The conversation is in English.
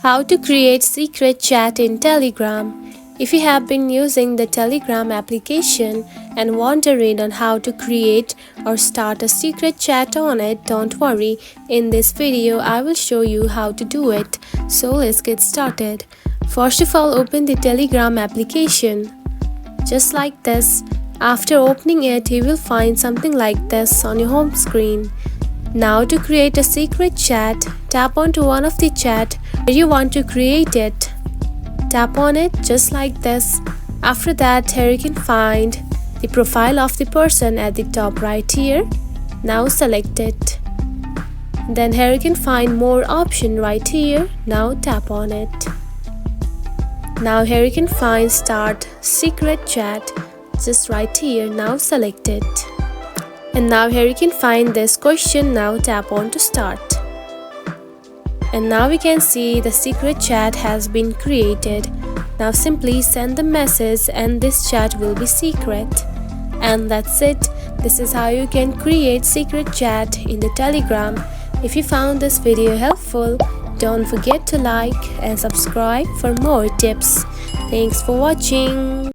How to create secret chat in Telegram. If you have been using the Telegram application and wondering on how to create or start a secret chat on it, don't worry. In this video, I will show you how to do it. So let's get started. First of all, open the Telegram application. Just like this. After opening it, you will find something like this on your home screen. Now to create a secret chat, tap onto one of the chat where you want to create it. Tap on it just like this. After that, here you can find the profile of the person at the top right here. Now select it. Then here you can find more option right here. Now tap on it. Now here you can find start secret chat just right here. Now select it. And now here you can find this question. Now tap on to start. And now we can see the secret chat has been created. Now simply send the message and this chat will be secret. And that's it. This is how you can create secret chat in the Telegram. If you found this video helpful, don't forget to like and subscribe for more tips. Thanks for watching.